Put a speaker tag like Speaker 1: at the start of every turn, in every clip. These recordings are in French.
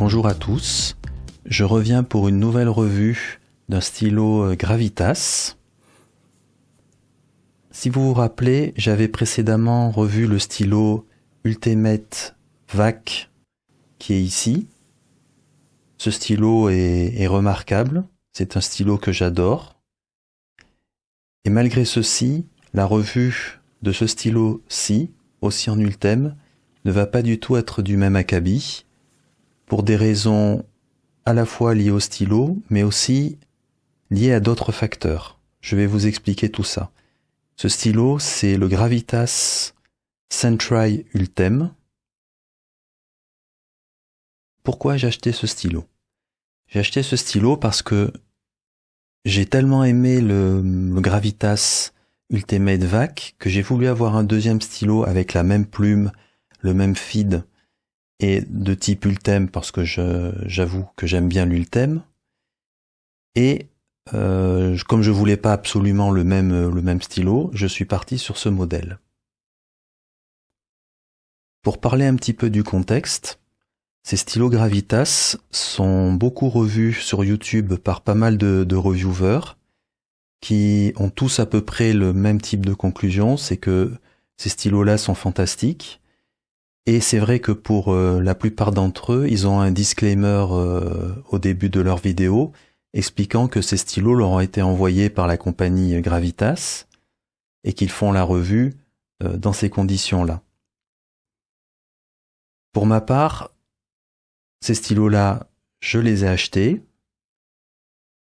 Speaker 1: Bonjour à tous, je reviens pour une nouvelle revue d'un stylo Gravitas. Si vous vous rappelez, j'avais précédemment revu le stylo Ultimate VAC qui est ici. Ce stylo est remarquable, c'est un stylo que j'adore. Et malgré ceci, la revue de ce stylo-ci, aussi en Ultem, ne va pas du tout être du même acabit, pour des raisons à la fois liées au stylo, mais aussi liées à d'autres facteurs. Je vais vous expliquer tout ça. Ce stylo, c'est le Gravitas Centri Ultem. Pourquoi j'ai acheté ce stylo? J'ai acheté ce stylo parce que j'ai tellement aimé le Gravitas Ultimate VAC que j'ai voulu avoir un deuxième stylo avec la même plume, le même feed et de type Ultem parce que j'avoue que j'aime bien l'Ultem. Et comme je voulais pas absolument le même stylo, je suis parti sur ce modèle. Pour parler un petit peu du contexte, ces stylos Gravitas sont beaucoup revus sur YouTube par pas mal de reviewers qui ont tous à peu près le même type de conclusion, c'est que ces stylos-là sont fantastiques. Et c'est vrai que pour la plupart d'entre eux, ils ont un disclaimer au début de leur vidéo expliquant que ces stylos leur ont été envoyés par la compagnie Gravitas et qu'ils font la revue dans ces conditions-là. Pour ma part, ces stylos-là, je les ai achetés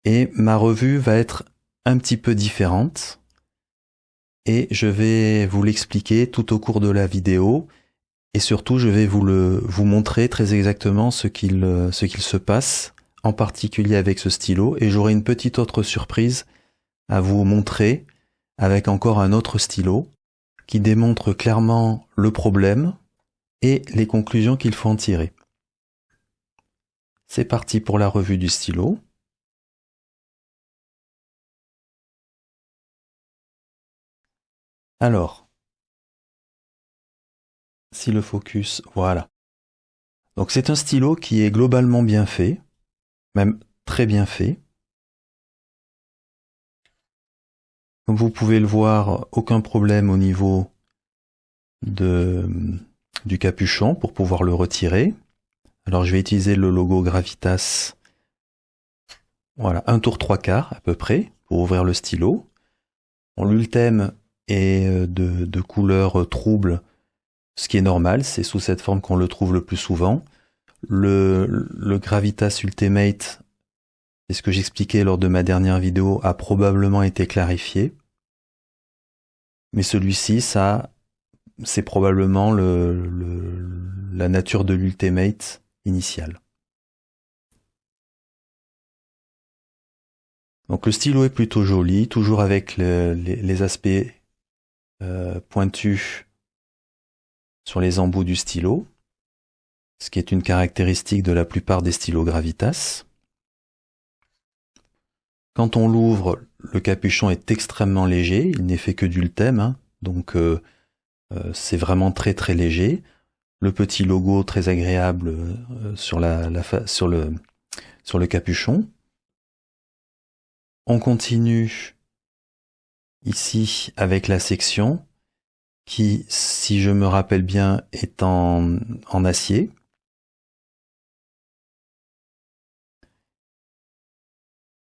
Speaker 1: et ma revue va être un petit peu différente et je vais vous l'expliquer tout au cours de la vidéo. Et surtout, je vais vous montrer très exactement ce qu'il se passe, en particulier avec ce stylo, et j'aurai une petite autre surprise à vous montrer avec encore un autre stylo qui démontre clairement le problème et les conclusions qu'il faut en tirer. C'est parti pour la revue du stylo. Alors, si le focus, voilà. Donc c'est un stylo qui est globalement bien fait, même très bien fait. Comme vous pouvez le voir, aucun problème au niveau du capuchon pour pouvoir le retirer. Alors je vais utiliser le logo Gravitas, voilà, 1 tour 3/4 à peu près, pour ouvrir le stylo. Bon, l'Ultem est de couleur trouble, ce qui est normal, c'est sous cette forme qu'on le trouve le plus souvent. Le Gravitas Ultimate, c'est ce que j'expliquais lors de ma dernière vidéo, a probablement été clarifié. Mais celui-ci, c'est probablement la nature de l'Ultimate initial. Donc le stylo est plutôt joli, toujours avec les aspects pointus sur les embouts du stylo, ce qui est une caractéristique de la plupart des stylos Gravitas. Quand on l'ouvre, le capuchon est extrêmement léger, il n'est fait que d'Ultem, hein, donc c'est vraiment très très léger. Le petit logo très agréable sur le capuchon. On continue ici avec la section qui, si je me rappelle bien, est en acier.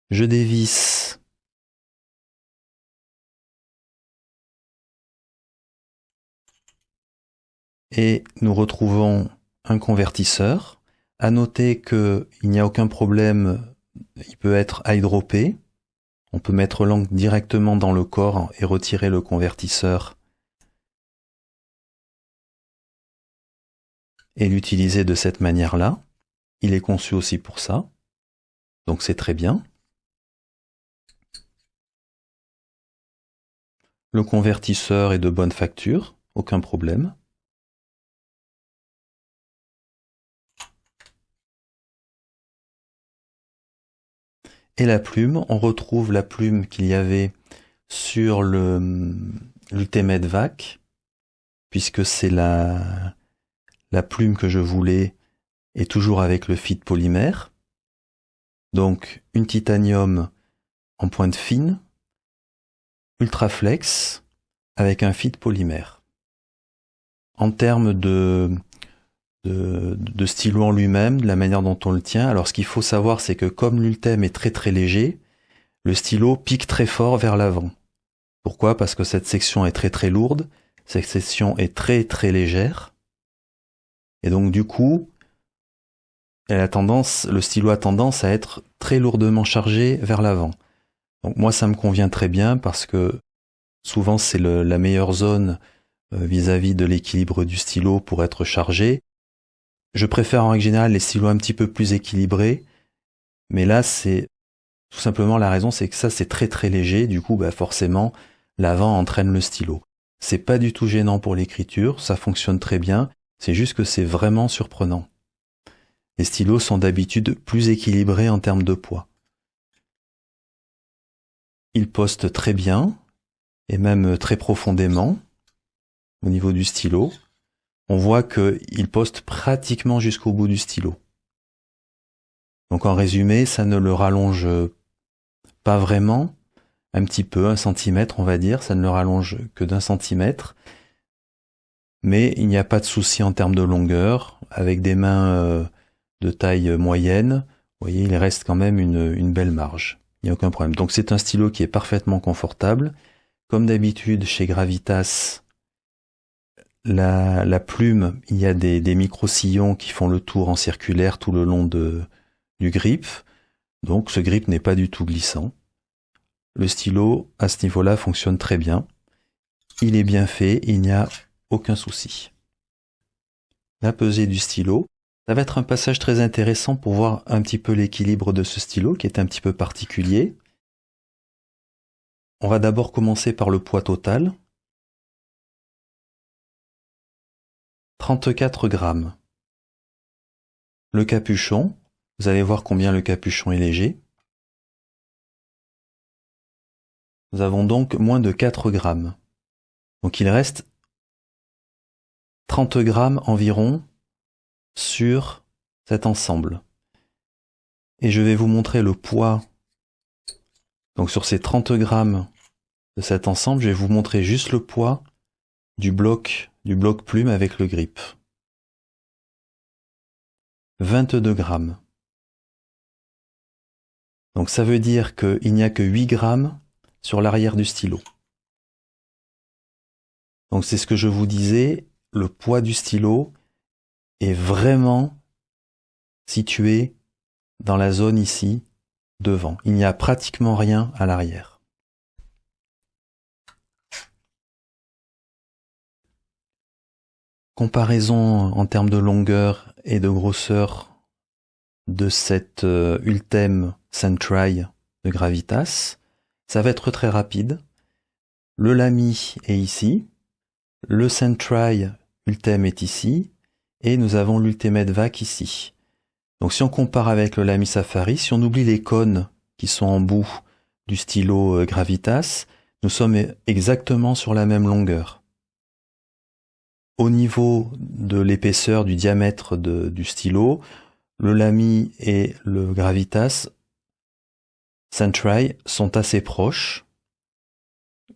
Speaker 1: Je dévisse et nous retrouvons un convertisseur. À noter qu'il n'y a aucun problème, il peut être eyedroppé. On peut mettre l'angle directement dans le corps et retirer le convertisseur et l'utiliser de cette manière-là. Il est conçu aussi pour ça, donc c'est très bien. Le convertisseur est de bonne facture, aucun problème. Et la plume, on retrouve la plume qu'il y avait sur l'Ultimate VAC, puisque c'est la plume que je voulais et toujours avec le fit polymère. Donc une titanium en pointe fine, ultraflex, avec un fit polymère. En termes de stylo en lui-même, de la manière dont on le tient, alors ce qu'il faut savoir, c'est que comme l'Ultème est très très léger, le stylo pique très fort vers l'avant. Pourquoi? Parce que cette section est très très lourde, cette section est très très légère, et donc du coup, le stylo a tendance à être très lourdement chargé vers l'avant. Donc moi ça me convient très bien parce que souvent c'est la meilleure zone vis-à-vis de l'équilibre du stylo pour être chargé. Je préfère en règle générale les stylos un petit peu plus équilibrés, mais là c'est tout simplement la raison, c'est que ça c'est très très léger, du coup forcément l'avant entraîne le stylo. C'est pas du tout gênant pour l'écriture, ça fonctionne très bien, c'est juste que c'est vraiment surprenant. Les stylos sont d'habitude plus équilibrés en termes de poids. Ils postent très bien, et même très profondément, au niveau du stylo. On voit qu'il poste pratiquement jusqu'au bout du stylo. Donc en résumé, ça ne le rallonge pas vraiment, un petit peu, 1 centimètre on va dire, ça ne le rallonge que d'1 centimètre, mais il n'y a pas de souci en termes de longueur, avec des mains de taille moyenne, vous voyez, il reste quand même une belle marge, il n'y a aucun problème. Donc c'est un stylo qui est parfaitement confortable, comme d'habitude chez Gravitas, la plume, il y a des micro-sillons qui font le tour en circulaire tout le long du grip, donc ce grip n'est pas du tout glissant. Le stylo, à ce niveau-là, fonctionne très bien. Il est bien fait, il n'y a aucun souci. La pesée du stylo, ça va être un passage très intéressant pour voir un petit peu l'équilibre de ce stylo, qui est un petit peu particulier. On va d'abord commencer par le poids total. 34 grammes. Le capuchon, vous allez voir combien le capuchon est léger. Nous avons donc moins de 4 grammes. Donc il reste 30 grammes environ sur cet ensemble. Et je vais vous montrer le poids. Donc sur ces 30 grammes de cet ensemble, je vais vous montrer juste le poids du bloc plume avec le grip. 22 grammes. Donc ça veut dire qu'il n'y a que 8 grammes sur l'arrière du stylo. Donc c'est ce que je vous disais, le poids du stylo est vraiment situé dans la zone ici, devant. Il n'y a pratiquement rien à l'arrière. Comparaison en termes de longueur et de grosseur de cette Ultème Sentry de Gravitas. Ça va être très rapide. Le Lamy est ici, le Sentry Ultème est ici, et nous avons l'Ultimate Vac ici. Donc si on compare avec le Lamy Safari, si on oublie les cônes qui sont en bout du stylo Gravitas, nous sommes exactement sur la même longueur. Au niveau de l'épaisseur du diamètre du stylo, le Lamy et le Gravitas Sentry sont assez proches.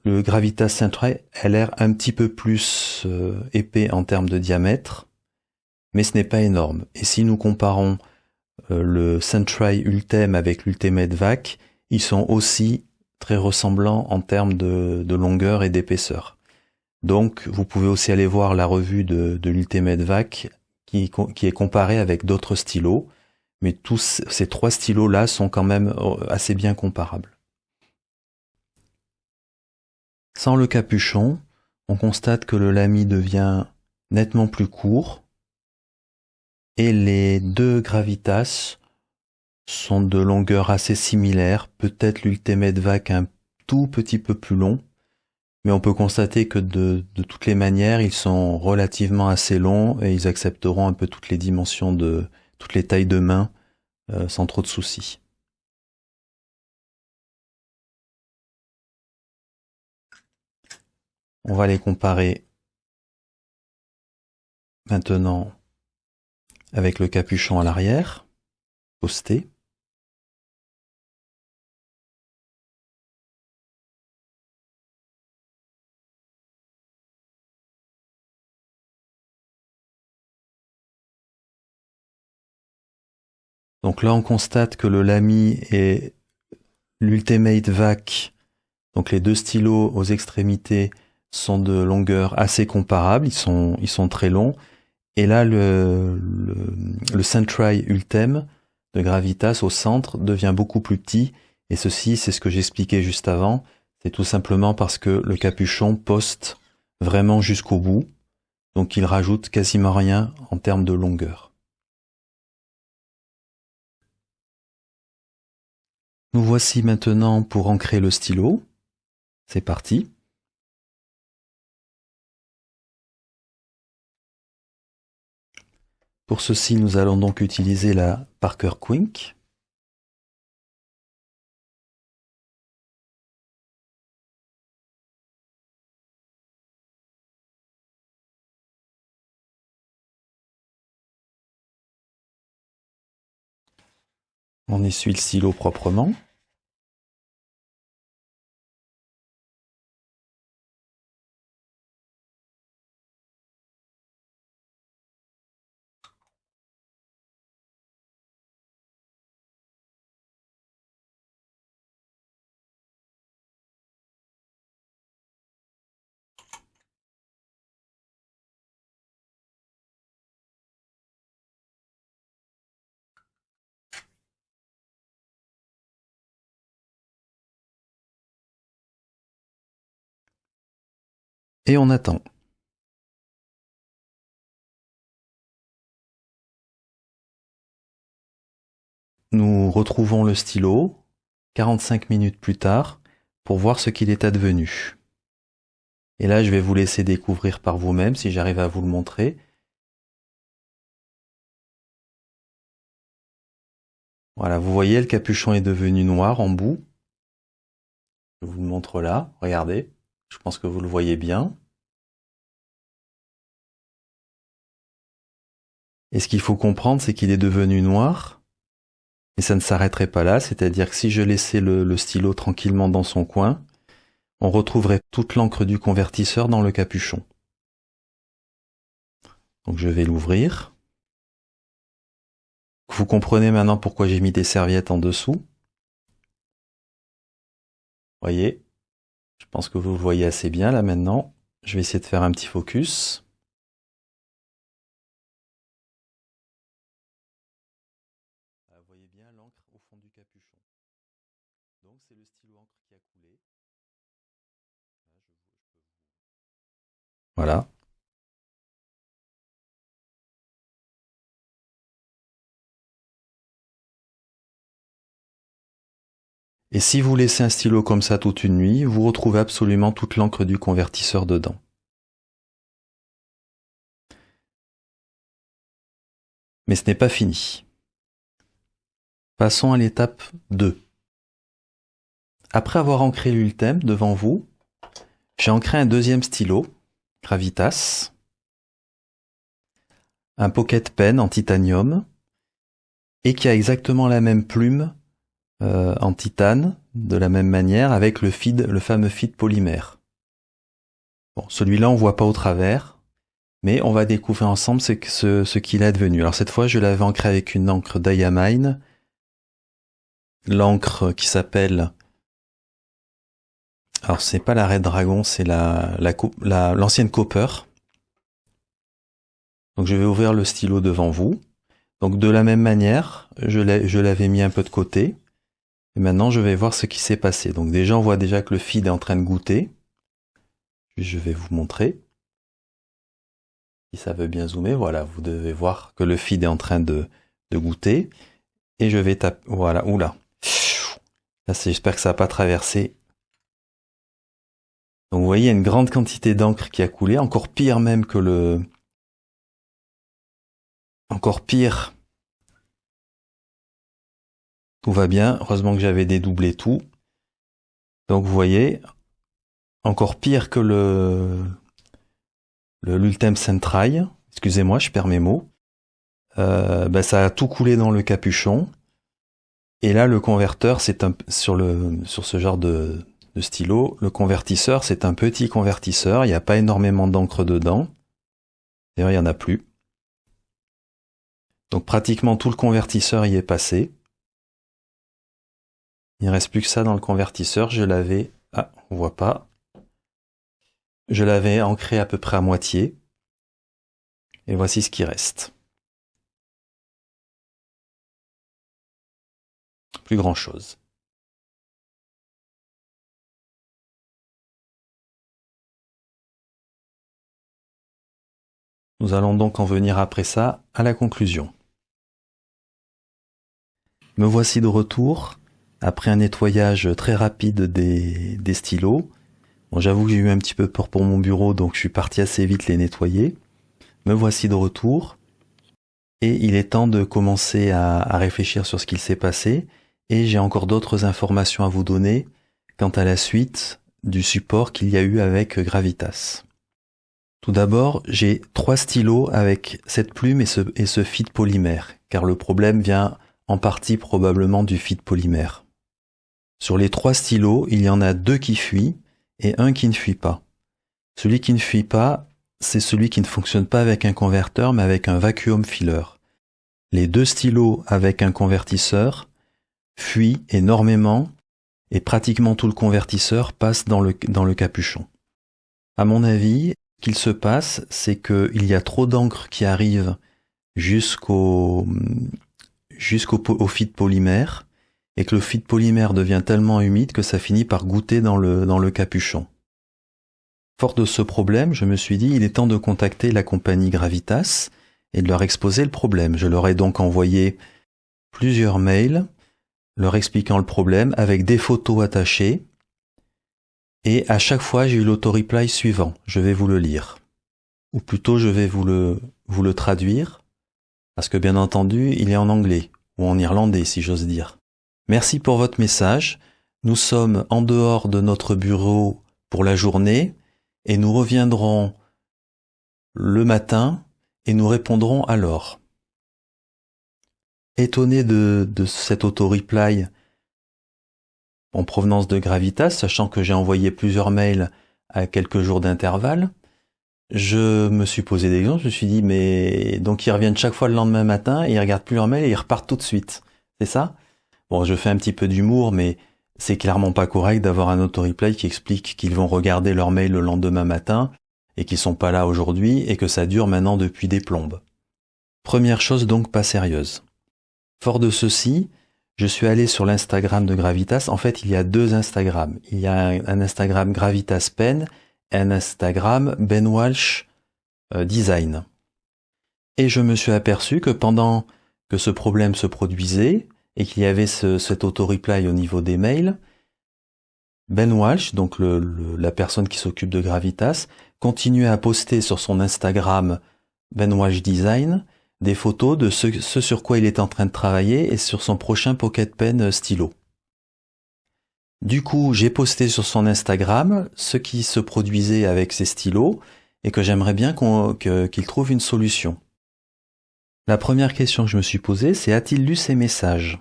Speaker 1: Le Gravitas Sentry a l'air un petit peu plus épais en termes de diamètre, mais ce n'est pas énorme. Et si nous comparons le Sentry Ultème avec l'Ultimate Vac, ils sont aussi très ressemblants en termes de longueur et d'épaisseur. Donc vous pouvez aussi aller voir la revue de l'Ultimate Vac qui est comparée avec d'autres stylos, mais tous ces 3 stylos-là sont quand même assez bien comparables. Sans le capuchon, on constate que le Lamy devient nettement plus court et les deux Gravitas sont de longueur assez similaire, peut-être l'Ultimate Vac un tout petit peu plus long, mais on peut constater que de toutes les manières, ils sont relativement assez longs et ils accepteront un peu toutes les dimensions toutes les tailles de main sans trop de soucis. On va les comparer maintenant avec le capuchon à l'arrière, posté. Donc là, on constate que le Lamy et l'Ultimate Vac, donc les deux stylos aux extrémités, sont de longueur assez comparable, ils sont très longs. Et là, le Sentry Ultem de Gravitas au centre devient beaucoup plus petit. Et ceci, c'est ce que j'expliquais juste avant. C'est tout simplement parce que le capuchon poste vraiment jusqu'au bout. Donc il rajoute quasiment rien en termes de longueur. Nous voici maintenant pour ancrer le stylo. C'est parti. Pour ceci, nous allons donc utiliser la Parker Quink. On essuie le stylo proprement. Et on attend. Nous retrouvons le stylo 45 minutes plus tard pour voir ce qu'il est advenu. Et là, je vais vous laisser découvrir par vous-même si j'arrive à vous le montrer. Voilà, vous voyez, le capuchon est devenu noir en bout. Je vous le montre là, regardez. Je pense que vous le voyez bien. Et ce qu'il faut comprendre, c'est qu'il est devenu noir. Et ça ne s'arrêterait pas là, c'est-à-dire que si je laissais le stylo tranquillement dans son coin, on retrouverait toute l'encre du convertisseur dans le capuchon. Donc je vais l'ouvrir. Vous comprenez maintenant pourquoi j'ai mis des serviettes en dessous. Voyez, je pense que vous le voyez assez bien là maintenant. Je vais essayer de faire un petit focus. Vous voyez bien l'encre au fond du capuchon. Donc c'est le stylo encre qui a coulé. Voilà. Et si vous laissez un stylo comme ça toute une nuit, vous retrouvez absolument toute l'encre du convertisseur dedans. Mais ce n'est pas fini. Passons à l'étape 2. Après avoir ancré l'Ultem devant vous, j'ai ancré un deuxième stylo, Gravitas, un pocket pen en titanium, et qui a exactement la même plume en titane, de la même manière, avec le fameux feed polymère. Bon, celui-là, on voit pas au travers, mais on va découvrir ensemble ce qu'il est devenu. Alors cette fois, je l'avais ancré avec une encre Diamine, l'encre qui s'appelle... Alors c'est pas la Red Dragon, c'est l'ancienne Copper. Donc je vais ouvrir le stylo devant vous. Donc de la même manière, je l'avais mis un peu de côté. Et maintenant je vais voir ce qui s'est passé. Donc déjà on voit déjà que le feed est en train de goûter. Je vais vous montrer. Si ça veut bien zoomer, voilà, vous devez voir que le feed est en train de goûter. Et je vais taper, voilà, oula. Là, j'espère que ça n'a pas traversé. Donc vous voyez, il y a une grande quantité d'encre qui a coulé, encore pire même que le... Encore pire. Tout va bien, heureusement que j'avais dédoublé tout. Donc vous voyez, encore pire que l'Ultem Sentry. Excusez-moi, je perds mes mots. ça a tout coulé dans le capuchon. Et là, le converteur, sur ce genre de stylo, le convertisseur, c'est un petit convertisseur. Il n'y a pas énormément d'encre dedans. D'ailleurs, il n'y en a plus. Donc pratiquement tout le convertisseur y est passé. Il ne reste plus que ça dans le convertisseur. Je l'avais... Ah, on voit pas. Je l'avais ancré à peu près à moitié. Et voici ce qui reste. Plus grand chose. Nous allons donc en venir après ça à la conclusion. Me voici de retour, après un nettoyage très rapide des stylos. Bon, j'avoue que j'ai eu un petit peu peur pour mon bureau, donc je suis parti assez vite les nettoyer. Me voici de retour, et il est temps de commencer à réfléchir sur ce qu'il s'est passé, et j'ai encore d'autres informations à vous donner quant à la suite du support qu'il y a eu avec Gravitas. Tout d'abord, j'ai 3 stylos avec cette plume et ce feed polymère, car le problème vient en partie probablement du feed polymère. Sur les 3 stylos, il y en a 2 qui fuient et un qui ne fuit pas. Celui qui ne fuit pas, c'est celui qui ne fonctionne pas avec un converteur mais avec un vacuum filler. Les 2 stylos avec un convertisseur fuient énormément et pratiquement tout le convertisseur passe dans le capuchon. À mon avis, ce qu'il se passe, c'est qu'il y a trop d'encre qui arrive jusqu'au feed polymère et que le feed polymère devient tellement humide que ça finit par goûter dans le capuchon. Fort de ce problème, je me suis dit il est temps de contacter la compagnie Gravitas et de leur exposer le problème. Je leur ai donc envoyé plusieurs mails leur expliquant le problème avec des photos attachées et à chaque fois j'ai eu l'auto-reply suivant. Je vais vous le lire. Ou plutôt je vais vous le traduire parce que bien entendu il est en anglais ou en irlandais si j'ose dire. Merci pour votre message. Nous sommes en dehors de notre bureau pour la journée et nous reviendrons le matin et nous répondrons alors. Étonné de cet auto-reply en provenance de Gravitas, sachant que j'ai envoyé plusieurs mails à quelques jours d'intervalle, je me suis posé des questions, je me suis dit mais donc ils reviennent chaque fois le lendemain matin et ils regardent plus leurs mails et ils repartent tout de suite. C'est ça? Bon, je fais un petit peu d'humour, mais c'est clairement pas correct d'avoir un auto-reply qui explique qu'ils vont regarder leur mail le lendemain matin et qu'ils sont pas là aujourd'hui et que ça dure maintenant depuis des plombes. Première chose donc pas sérieuse. Fort de ceci, je suis allé sur l'Instagram de Gravitas. En fait, il y a 2 Instagrams. Il y a un Instagram Gravitas Pen et un Instagram Ben Walsh Design. Et je me suis aperçu que pendant que ce problème se produisait et qu'il y avait cet auto-reply au niveau des mails, Ben Walsh, donc la personne qui s'occupe de Gravitas, continuait à poster sur son Instagram Ben Walsh Design des photos de ce sur quoi il est en train de travailler et sur son prochain Pocket Pen stylo. Du coup, j'ai posté sur son Instagram ce qui se produisait avec ces stylos et que j'aimerais bien qu'il trouve une solution. La première question que je me suis posée, c'est a-t-il lu ces messages?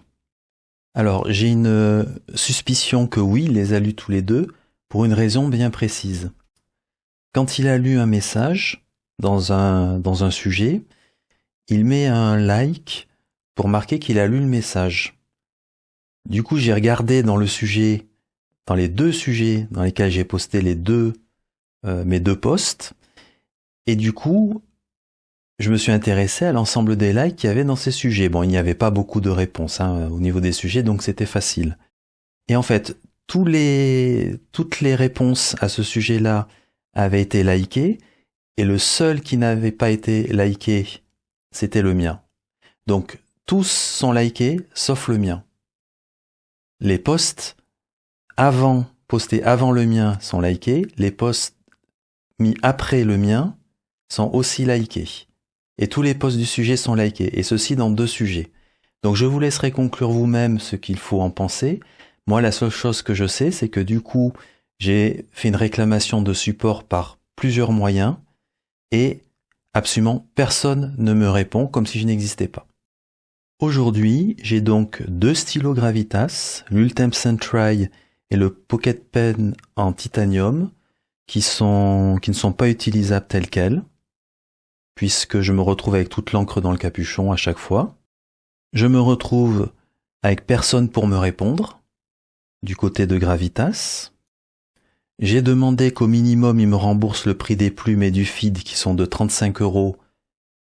Speaker 1: Alors, j'ai une suspicion que oui, il les a lus tous les deux, pour une raison bien précise. Quand il a lu un message dans un sujet, il met un like pour marquer qu'il a lu le message. Du coup, j'ai regardé dans les 2 sujets dans lesquels j'ai posté mes 2 posts, et du coup, je me suis intéressé à l'ensemble des likes qu'il y avait dans ces sujets. Bon, il n'y avait pas beaucoup de réponses au niveau des sujets, donc c'était facile. Et en fait, toutes les réponses à ce sujet-là avaient été likées, et le seul qui n'avait pas été liké, c'était le mien. Donc, tous sont likés, sauf le mien. Les posts postés avant le mien sont likés, les posts mis après le mien sont aussi likés. Et tous les posts du sujet sont likés, et ceci dans 2 sujets. Donc je vous laisserai conclure vous-même ce qu'il faut en penser. Moi, la seule chose que je sais, c'est que du coup, j'ai fait une réclamation de support par plusieurs moyens, et absolument personne ne me répond comme si je n'existais pas. Aujourd'hui, j'ai donc 2 stylos Gravitas, l'Ultem Centrail et le Pocket Pen en titanium, qui ne sont pas utilisables tels quels, puisque je me retrouve avec toute l'encre dans le capuchon à chaque fois. Je me retrouve avec personne pour me répondre, du côté de Gravitas. J'ai demandé qu'au minimum, ils me remboursent le prix des plumes et du feed, qui sont de 35 €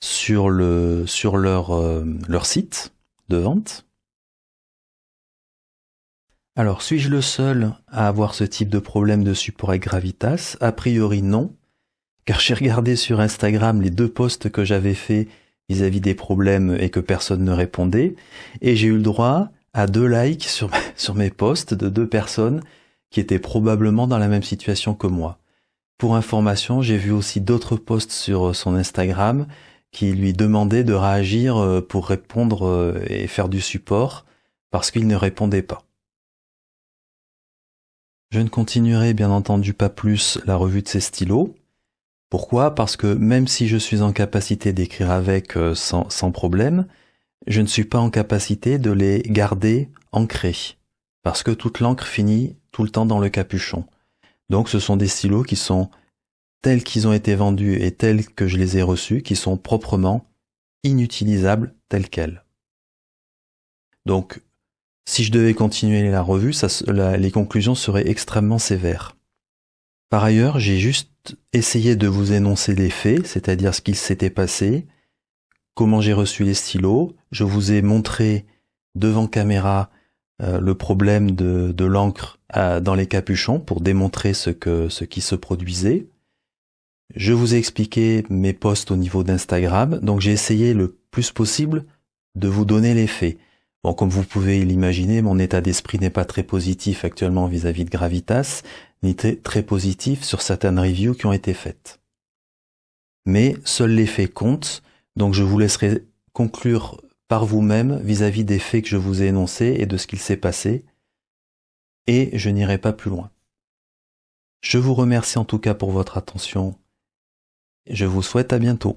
Speaker 1: sur leur site de vente. Alors, suis-je le seul à avoir ce type de problème de support avec Gravitas? A priori non, car j'ai regardé sur Instagram les 2 posts que j'avais faits vis-à-vis des problèmes et que personne ne répondait, et j'ai eu le droit à 2 likes sur mes posts de 2 personnes qui étaient probablement dans la même situation que moi. Pour information, j'ai vu aussi d'autres posts sur son Instagram qui lui demandaient de réagir pour répondre et faire du support parce qu'il ne répondait pas. Je ne continuerai bien entendu pas plus la revue de ces stylos. Pourquoi? Parce que même si je suis en capacité d'écrire avec sans problème, je ne suis pas en capacité de les garder ancrés, parce que toute l'encre finit tout le temps dans le capuchon. Donc ce sont des stylos qui sont tels qu'ils ont été vendus et tels que je les ai reçus, qui sont proprement inutilisables tels quels. Donc, si je devais continuer la revue, les conclusions seraient extrêmement sévères. Par ailleurs, j'ai juste essayé de vous énoncer les faits, c'est-à-dire ce qu'il s'était passé, comment j'ai reçu les stylos. Je vous ai montré devant caméra le problème de l'encre dans les capuchons pour démontrer ce qui se produisait. Je vous ai expliqué mes posts au niveau d'Instagram, donc j'ai essayé le plus possible de vous donner les faits. Bon, comme vous pouvez l'imaginer, mon état d'esprit n'est pas très positif actuellement vis-à-vis de Gravitas, ni très positif sur certaines reviews qui ont été faites. Mais seuls les faits comptent, donc je vous laisserai conclure par vous-même vis-à-vis des faits que je vous ai énoncés et de ce qu'il s'est passé, et je n'irai pas plus loin. Je vous remercie en tout cas pour votre attention. Je vous souhaite à bientôt.